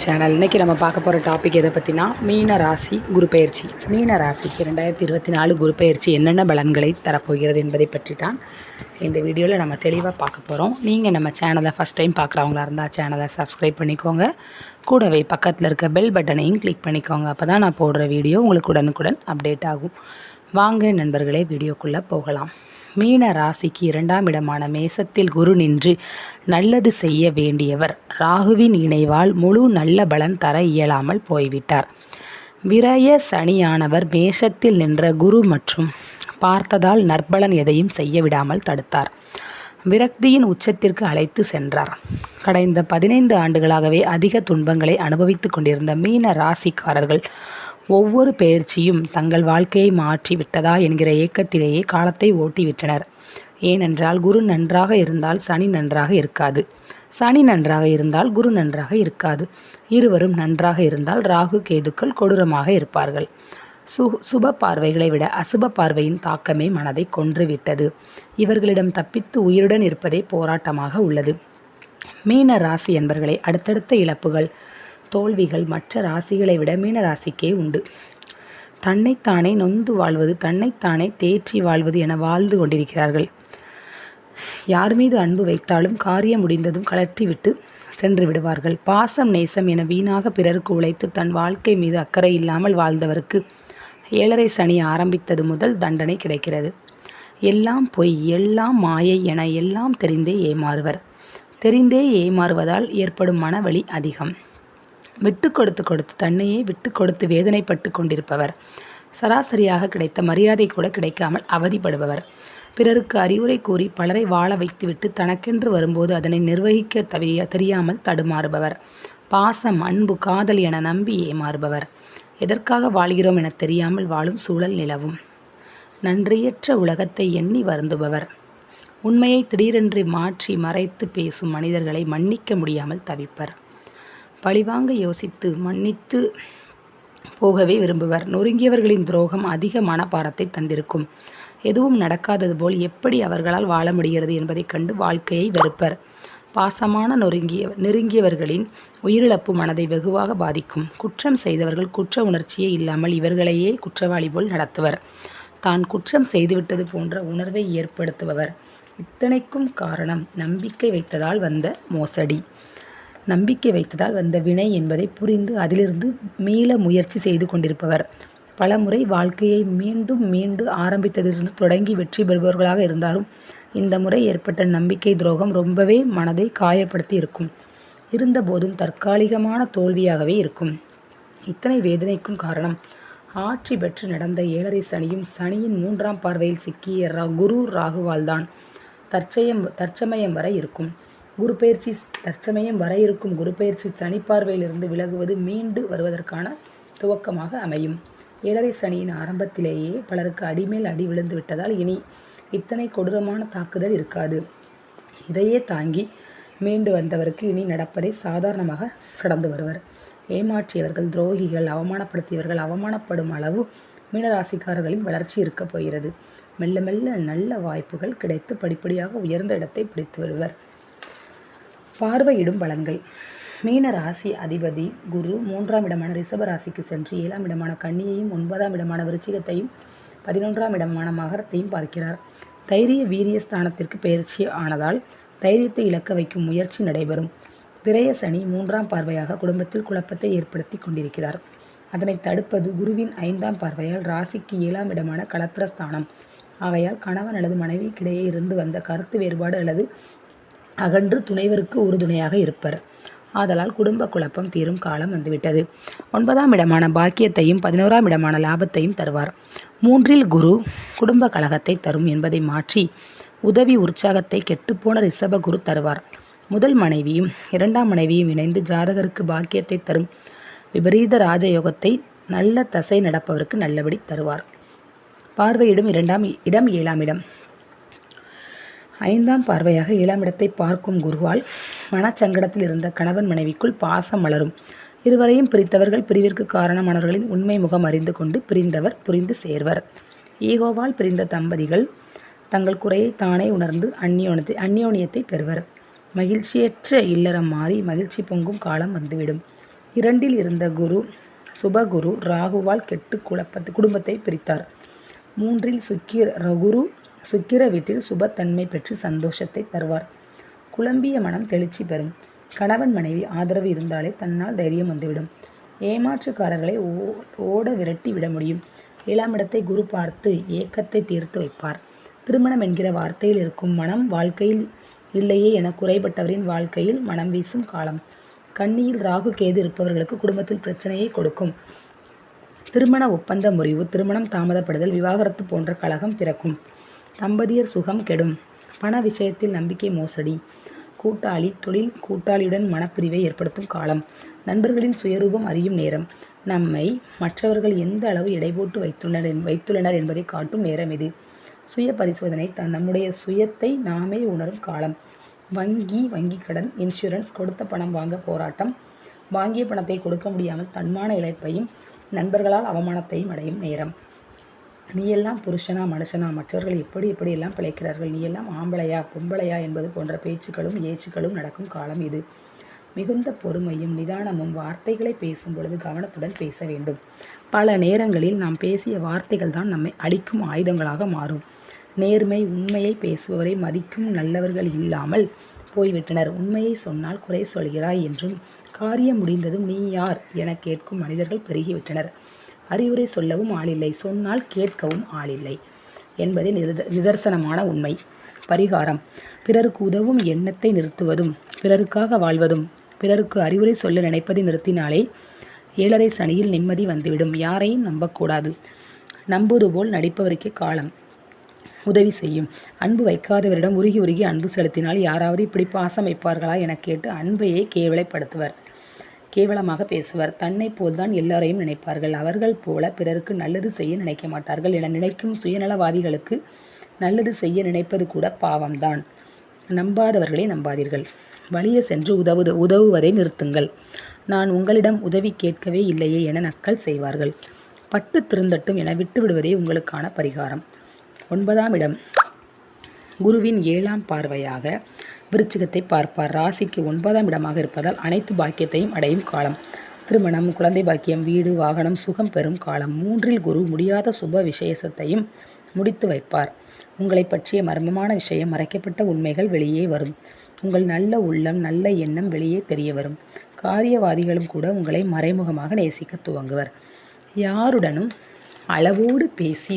Channel இன்றைக்கி நம்ம பார்க்க போகிற டாபிக் எதை பற்றினா மீன ராசி குரு பெயர்ச்சி. மீன ராசிக்கு 2024 குரு பெயர்ச்சி என்னென்ன பலன்களை தரப்போகிறது என்பதை பற்றி தான் இந்த வீடியோவில் நம்ம தெளிவாக பார்க்க போகிறோம். நீங்கள் நம்ம சேனலை ஃபஸ்ட் டைம் பார்க்குறவங்களா இருந்தால் சேனலை சப்ஸ்கிரைப் பண்ணிக்கோங்க. கூடவே பக்கத்தில் இருக்க பெல் பட்டனையும் கிளிக் பண்ணிக்கோங்க. அப்போ தான் நான் போடுற வீடியோ உங்களுக்கு உடனுக்குடன் அப்டேட் ஆகும். வாங்க நண்பர்களே, வீடியோக்குள்ளே போகலாம். மீன ராசிக்கு 2ஆம் இடமான மேசத்தில் குரு நின்று நல்லது செய்ய வேண்டியவர் ராகுவின் இணைவால் முழு நல்ல பலன் தர இயலாமல் போய்விட்டார். விரய சனியானவர் மேஷத்தில் நின்ற குரு மற்றும் பார்த்ததால் நற்பலன் எதையும் செய்ய விடாமல் தடுத்தார். விரக்தியின் உச்சத்திற்கு அழைத்து சென்றார். கடந்த 15 ஆண்டுகளாகவே அதிக துன்பங்களை அனுபவித்து கொண்டிருந்த மீன ராசிக்காரர்கள் ஒவ்வொரு பெயர்ச்சியும் தங்கள் வாழ்க்கையை மாற்றி விட்டதா என்கிற ஏக்கத்திலேயே காலத்தை ஓட்டிவிட்டனர். ஏனென்றால் குரு நன்றாக இருந்தால் சனி நன்றாக இருக்காது, சனி நன்றாக இருந்தால் குரு நன்றாக இருக்காது, இருவரும் நன்றாக இருந்தால் ராகு கேதுக்கள் கொடூரமாக இருப்பார்கள். சுப பார்வைகளை விட அசுப பார்வையின் தாக்கமே மனதை கொன்றுவிட்டது. இவர்களிடம் தப்பித்து உயிருடன் இருப்பதே போராட்டமாக உள்ளது. மீன ராசி என்பவர்களை அடுத்தடுத்த இழப்புகள் தோல்விகள் மற்ற ராசிகளை விட மீன ராசிக்கே உண்டு. தன்னைத்தானே நொந்து வாழ்வது, தன்னைத்தானே தேற்றி வாழ்வது என வாழ்ந்து கொண்டிருக்கிறார்கள். யார் மீது அன்பு வைத்தாலும் காரியம் முடிந்ததும் கலற்றிவிட்டு சென்று விடுவார்கள். பாசம் நேசம் என வீணாக பிறருக்கு உழைத்து தன் வாழ்க்கை மீது அக்கறை இல்லாமல் வாழ்ந்தவருக்கு 7.5 சனி ஆரம்பித்தது முதல் தண்டனை கிடைக்கிறது. எல்லாம் பொய், எல்லாம் மாயை என எல்லாம் தெரிந்தே ஏமாறுவர். தெரிந்தே ஏமாறுவதால் ஏற்படும் மனவலி அதிகம். விட்டு கொடுத்து தன்னையே விட்டு கொடுத்து வேதனைப்பட்டு கொண்டிருப்பவர். சராசரியாக கிடைத்த மரியாதை கூட கிடைக்காமல் அவதிப்படுபவர். பிறருக்கு அறிவுரை கூறி பலரை வாழ வைத்துவிட்டு தனக்கென்று வரும்போது அதனை நிர்வகிக்க தெரியாமல் தடுமாறுபவர். பாசம் அன்பு காதல் என நம்பி ஏமாறுபவர். எதற்காக வாழ்கிறோம் என தெரியாமல் வாழும் சூழல் நிலவும். நன்றியற்ற உலகத்தை எண்ணி வருந்துபவர். உண்மையை திடீரென்று மாற்றி மறைத்து பேசும் மனிதர்களை மன்னிக்க முடியாமல் தவிப்பர். பழிவாங்க யோசித்து மன்னித்து போகவே விரும்புவர். நொறுங்கியவர்களின் துரோகம் அதிக மனபாரத்தை தந்திருக்கும். எதுவும் நடக்காதது போல் எப்படி அவர்களால் வாழ முடிகிறது என்பதைக் கண்டு வாழ்க்கையை வெறுப்பர். பாசமான நெருங்கியவர்களின் உயிரிழப்பு மனதை வெகுவாக பாதிக்கும். குற்றம் செய்தவர்கள் குற்ற உணர்ச்சியே இல்லாமல் இவர்களையே குற்றவாளி போல் நடத்துவர். தான் குற்றம் செய்துவிட்டது போன்ற உணர்வை ஏற்படுத்துபவர். இத்தனைக்கும் காரணம் நம்பிக்கை வைத்ததால் வந்த மோசடி, நம்பிக்கை வைத்ததால் வந்த வினை என்பதை புரிந்து அதிலிருந்து மீள முயற்சி செய்து கொண்டிருப்பவர். பலமுறை வாழ்க்கையை மீண்டு ஆரம்பித்ததிலிருந்து தொடங்கி வெற்றி பெறுபவர்களாக இருந்தாலும் இந்த முறை ஏற்பட்ட நம்பிக்கை துரோகம் ரொம்பவே மனதை காயப்படுத்தி இருக்கும். இருந்தபோதும் தற்காலிகமான தோல்வியாகவே இருக்கும். இத்தனை வேதனைக்கும் காரணம் ஆட்சி பெற்று நடந்த 7.5 சனியும் சனியின் 3ஆம் பார்வையில் சிக்கிய குரு ராகுவால்தான். தற்சமயம் வரை இருக்கும் குரு பெயர்ச்சி தற்சமயம் வர இருக்கும் குரு பெயர்ச்சி சனி பார்வையிலிருந்து விலகுவது மீண்டு வருவதற்கான துவக்கமாக அமையும். 7.5 சனியின் ஆரம்பத்திலேயே பலருக்கு அடிமேல் அடி விழுந்து விட்டதால் இனி இத்தனை கொடூரமான தாக்குதல் இருக்காது. இதையே தாங்கி மீண்டு வந்தவருக்கு இனி நடப்பதை சாதாரணமாக கடந்து வருவர். ஏமாற்றியவர்கள், துரோகிகள், அவமானப்படுத்தியவர்கள் அவமானப்படும் அளவு மீனராசிக்காரர்களின் வளர்ச்சி இருக்கப் போகிறது. மெல்ல மெல்ல நல்ல வாய்ப்புகள் கிடைத்து படிப்படியாக உயர்ந்த இடத்தை பிடித்து வருவர். பார்வையிடும் பலன்கள். மீன ராசி அதிபதி குரு 3ஆம் இடமான ரிஷப ராசிக்கு சென்று 7ஆம் இடமான கன்னியையும் 9ஆம் இடமான விருச்சிகத்தையும் 11ஆம் இடமான மகரத்தையும் பார்க்கிறார். தைரிய வீரிய ஸ்தானத்திற்கு பயிற்சி ஆனதால் தைரியத்தை இழக்க வைக்கும் முயற்சி நடைபெறும். விரய சனி 3ஆம் பார்வையாக குடும்பத்தில் குழப்பத்தை ஏற்படுத்தி கொண்டிருக்கிறார். அதனை தடுப்பது குருவின் 5ஆம் பார்வையால் ராசிக்கு 7ஆம் இடமான களத்திரஸ்தானம். ஆகையால் கணவன் அல்லது மனைவிக்கிடையே இருந்து வந்த கருத்து வேறுபாடு அல்லது அகன்று துணைவருக்கு உறுதுணையாக இருப்பர். ஆதலால் குடும்ப குழப்பம் தீரும் காலம் வந்துவிட்டது. 9ஆம் இடமான பாக்கியத்தையும் 11ஆம் இடமான லாபத்தையும் தருவார். 3இல் குரு குடும்ப கலகத்தை தரும் என்பதை மாற்றி உதவி உற்சாகத்தை கெட்டுப்போன ரிஷப குரு தருவார். முதல் மனைவியும் 2ஆம் மனைவியும் இணைந்து ஜாதகருக்கு பாக்கியத்தை தரும் விபரீத ராஜயோகத்தை நல்ல தசை நடப்பவருக்கு நல்லபடி தருவார். பார்வையிடும் 2ஆம் இடம் 7ஆம் இடம். 5ஆம் பார்வையாக 7ஆம் இடத்தை பார்க்கும் குருவால் மனச்சங்கடத்தில் இருந்த கணவன் மனைவிக்குள் பாசம் மலரும். இருவரையும் பிரித்தவர்கள் பிரிவிற்கு காரணமானவர்களின் உண்மை முகம் அறிந்து கொண்டு பிரிந்தவர் புரிந்து சேர்வர். ஈகோவால் பிரிந்த தம்பதிகள் தங்கள் குறையை தானே உணர்ந்து அந்யோன்யத்தை பெறுவர். மகிழ்ச்சியற்ற இல்லறம் மாறி மகிழ்ச்சி பொங்கும் காலம் வந்துவிடும். 2 இருந்த சுபகுரு ராகுவால் கெட்டு குடும்பத்தை பிரித்தார். 3 குரு சுக்கிர வீட்டில் சுபத்தன்மை பெற்று சந்தோஷத்தை தருவார். குழம்பிய மனம் தெளிச்சி பெறும். கணவன் மனைவி ஆதரவு இருந்தாலே தன்னால் தைரியம் வந்துவிடும். ஏமாற்றுக்காரர்களை ஓட விரட்டி விட முடியும். 7ஆம் இடத்தை குரு பார்த்து ஏக்கத்தை தீர்த்து வைப்பார். திருமணம் என்கிற வார்த்தையில் இருக்கும் மனம் வாழ்க்கையில் இல்லையே என குறைபட்டவரின் வாழ்க்கையில் மனம் வீசும் காலம். கன்னியில் ராகு கேது இருப்பவர்களுக்கு குடும்பத்தில் பிரச்சனையை கொடுக்கும். திருமண ஒப்பந்த முறிவு, திருமணம் தாமதப்படுதல், விவாகரத்து போன்ற கலகம் பிறக்கும். தம்பதியர் சுகம் கெடும். பண விஷயத்தில் நம்பிக்கை மோசடி. தொழில் கூட்டாளியுடன் மனப்பிரிவை ஏற்படுத்தும் காலம். நண்பர்களின் சுயரூபம் அறியும் நேரம். நம்மை மற்றவர்கள் எந்த அளவு எடை போட்டு வைத்துள்ளனர் என்பதை காட்டும் நேரம் இது. சுய பரிசோதனை, நம்முடைய சுயத்தை நாமே உணரும் காலம். வங்கி கடன், இன்சூரன்ஸ், கொடுத்த பணம் வாங்க போராட்டம், வாங்கிய பணத்தை கொடுக்க முடியாமல் தன்மான இழப்பையும் நண்பர்களால் அவமானத்தையும் அடையும் நேரம். நீ எல்லாம் புருஷனா மனுஷனா, மற்றவர்கள் எப்படியெல்லாம் பிழைக்கிறார்கள், நீ எல்லாம் ஆம்பளையா பொம்பளையா என்பது போன்ற பேச்சுக்களும் ஏச்சுக்களும் நடக்கும் காலம் இது. மிகுந்த பொறுமையும் நிதானமும். வார்த்தைகளை பேசும் பொழுது கவனத்துடன் பேச வேண்டும். பல நேரங்களில் நாம் பேசிய வார்த்தைகள் தான் நம்மை அழிக்கும் ஆயுதங்களாக மாறும். நேர்மை, உண்மையை பேசுபவரை மதிக்கும் நல்லவர்கள் இல்லாமல் போய்விட்டனர். உண்மையை சொன்னால் குறை சொல்கிறாய் என்றும், காரியம் முடிந்ததும் நீ யார் என கேட்கும் மனிதர்கள் பெருகிவிட்டனர். அறிவுரை சொல்லவும் ஆளில்லை, சொன்னால் கேட்கவும் ஆளில்லை என்பதே நிதர்சனமான உண்மை. பரிகாரம்: பிறருக்கு உதவும் எண்ணத்தை நிறுத்துவதும், பிறருக்காக வாழ்வதும். பிறருக்கு அறிவுரை சொல்ல நினைப்பதை நிறுத்தினாலே 7.5 சனியில் நிம்மதி வந்துவிடும். யாரையும் நம்பக்கூடாது. நம்புவது போல் நடிப்பவருக்கே காலம் உதவி செய்யும். அன்பு வைக்காதவரிடம் உருகி அன்பு செலுத்தினால் யாராவது இப்படி பாசம் வைப்பார்களா என கேட்டு அன்பையே கேவலமாக பேசுவர். தன்னை போல்தான் எல்லாரையும் நினைப்பார்கள். அவர்கள் போல பிறருக்கு நல்லது செய்ய நினைக்க மாட்டார்கள் என நினைக்கும் சுயநலவாதிகளுக்கு நல்லது செய்ய நினைப்பது கூட பாவம்தான். நம்பாதவர்களை நம்பாதீர்கள். வலிய சென்று உதவுவதை நிறுத்துங்கள். நான் உங்களிடம் உதவி கேட்கவே இல்லையே என நக்கல் செய்வார்கள். பட்டு திருந்தட்டும் என விட்டுவிடுவதே உங்களுக்கான பரிகாரம். 9ஆம் இடம் குருவின் 7ஆம் பார்வையாக விருச்சிகத்தை பார்ப்பார். ராசிக்கு 9ஆம் இடமாக இருப்பதால் அனைத்து பாக்கியத்தையும் அடையும் காலம். திருமணம், குழந்தை பாக்கியம், வீடு, வாகனம், சுகம் பெறும் காலம். 3 குரு முடியாத சுப விசேஷத்தையும் முடித்து வைப்பார். உங்களை பற்றிய மர்மமான விஷயம், மறைக்கப்பட்ட உண்மைகள் வெளியே வரும். உங்கள் நல்ல உள்ளம், நல்ல எண்ணம் வெளியே தெரிய வரும். காரியவாதிகளும் கூட உங்களை மறைமுகமாக நேசிக்க துவங்குவர். யாருடனும் அளவோடு பேசி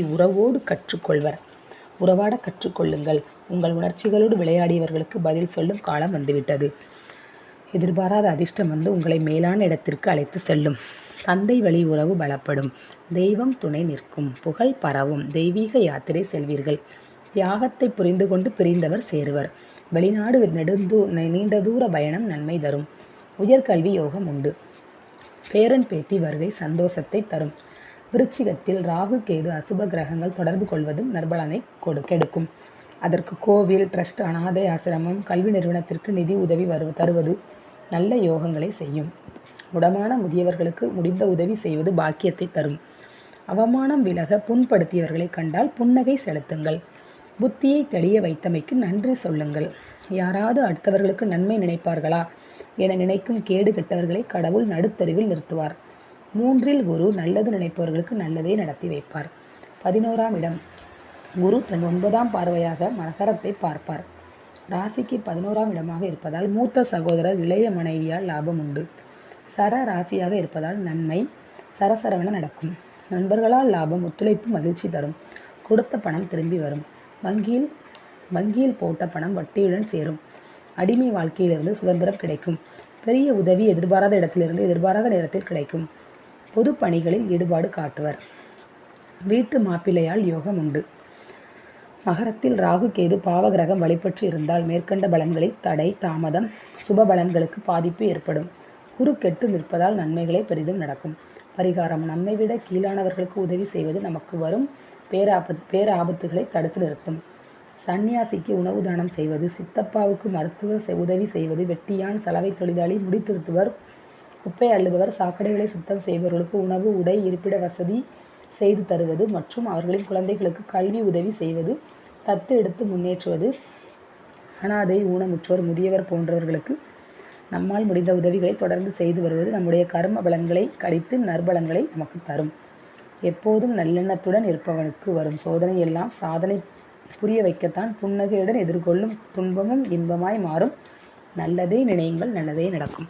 உறவாட கற்றுக்கொள்ளுங்கள். உங்கள் உணர்ச்சிகளோடு விளையாடியவர்களுக்கு பதில் சொல்லும் காலம் வந்துவிட்டது. எதிர்பாராத அதிர்ஷ்டம் வந்து உங்களை மேலான இடத்திற்கு அழைத்து செல்லும். தந்தை வழி உறவு பலப்படும். தெய்வம் துணை நிற்கும். புகழ் பரவும். தெய்வீக யாத்திரை செல்வீர்கள். தியாகத்தை புரிந்து கொண்டு பிரிந்தவர் சேருவர். வெளிநாடு நீண்ட தூர பயணம் நன்மை தரும். உயர்கல்வி யோகம் உண்டு. பேரன் பேத்தி வருகை சந்தோஷத்தை தரும். விருச்சிகத்தில் ராகு கேது அசுப கிரகங்கள் தொடர்பு கொள்வதும் நற்பலனை கெடுக்கும். அதற்கு கோவில், ட்ரஸ்ட், அனாதை ஆசிரமம், கல்வி நிறுவனத்திற்கு நிதி உதவி தருவது நல்ல யோகங்களை செய்யும். முடமான முதியவர்களுக்கு முடிந்த உதவி செய்வது பாக்கியத்தை தரும். அவமானம் விலக புண்படுத்தியவர்களை கண்டால் புன்னகை செலுத்துங்கள். புத்தியை தெளிய வைத்தமைக்கு நன்றி சொல்லுங்கள். யாராவது அடுத்தவர்களுக்கு நன்மை நினைப்பார்களா என நினைக்கும் கேடு கெட்டவர்களை கடவுள் நடுத்தருவில் நிறுத்துவார். 3 குரு நல்லது நினைப்பவர்களுக்கு நல்லதே நடத்தி வைப்பார். 11ஆம் இடம் குரு தன் 9ஆம் பார்வையாக மகரத்தை பார்ப்பார். ராசிக்கு 11ஆம் இடமாக இருப்பதால் மூத்த சகோதரர், இளைய மனைவியால் லாபம் உண்டு. சர ராசியாக இருப்பதால் நன்மை சரசரவென நடக்கும். நண்பர்களால் லாபம், ஒத்துழைப்பு மகிழ்ச்சி தரும். கொடுத்த பணம் திரும்பி வரும். வங்கியில் போட்ட பணம் வட்டியுடன் சேரும். அடிமை வாழ்க்கையிலிருந்து சுதந்திரம் கிடைக்கும். பெரிய உதவி எதிர்பாராத இடத்திலிருந்து எதிர்பாராத நேரத்தில் கிடைக்கும். பொது பணிகளில் ஈடுபாடு காட்டுவர். வீட்டு மாப்பிள்ளையால் யோகம் உண்டு. மகரத்தில் ராகு கேது பாவகிரகம் வழிபட்டு இருந்தால் மேற்கண்ட பலன்களில் தடை, தாமதம், சுப பலன்களுக்கு பாதிப்பு ஏற்படும். குரு கெட்டு நிற்பதால் நன்மைகளே பெரிதும் நடக்கும். பரிகாரம்: நம்மை விட கீழானவர்களுக்கு உதவி செய்வது நமக்கு வரும் பேராபத்துகளை தடுத்து நிறுத்தும். சன்னியாசிக்கு உணவு தானம் செய்வது, சித்தப்பாவுக்கு மருத்துவ உதவி செய்வது, வெட்டியான், சலவை தொழிலாளி, முடித்திருத்துவர், குப்பை அள்ளுபவர், சாக்கடைகளை சுத்தம் செய்பவர்களுக்கு உணவு, உடை, இருப்பிட வசதி செய்து தருவது மற்றும் அவர்களின் குழந்தைகளுக்கு கல்வி உதவி செய்வது, தத்து எடுத்து முன்னேற்றுவது, அனாதை, ஊனமுற்றோர், முதியவர் போன்றவர்களுக்கு நம்மால் முடிந்த உதவிகளை தொடர்ந்து செய்து வருவது நம்முடைய கர்ம பலன்களை கழித்து நற்பலன்களை நமக்கு தரும். எப்போதும் நல்லெண்ணத்துடன் இருப்பவனுக்கு வரும் சோதனை எல்லாம் சாதனை புரிய வைக்கத்தான். புன்னகையுடன் எதிர்கொள்ளும் துன்பமும் இன்பமாய் மாறும். நல்லதே நினையுங்கள், நல்லதே நடக்கும்.